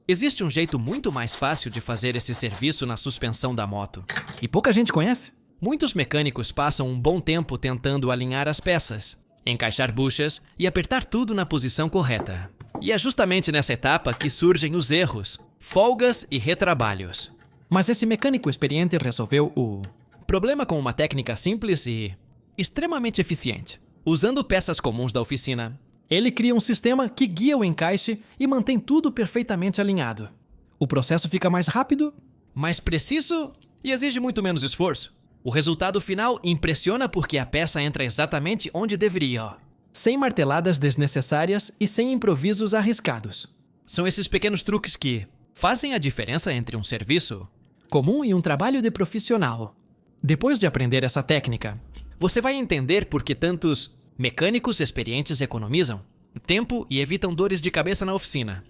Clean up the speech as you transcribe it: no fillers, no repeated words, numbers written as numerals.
Existe um jeito muito mais fácil de fazer esse serviço na suspensão da moto. E pouca gente conhece. Muitos mecânicos passam um bom tempo tentando alinhar as peças, encaixar buchas e apertar tudo na posição correta. E é justamente nessa etapa que surgem os erros, folgas e retrabalhos. Mas esse mecânico experiente resolveu o problema com uma técnica simples e extremamente eficiente. Usando peças comuns da oficina, ele cria um sistema que guia o encaixe e mantém tudo perfeitamente alinhado. O processo fica mais rápido, mais preciso e exige muito menos esforço. O resultado final impressiona porque a peça entra exatamente onde deveria. Sem marteladas desnecessárias e sem improvisos arriscados. São esses pequenos truques que fazem a diferença entre um serviço comum e um trabalho de profissional. Depois de aprender essa técnica, você vai entender por que tantos mecânicos experientes economizam tempo e evitam dores de cabeça na oficina.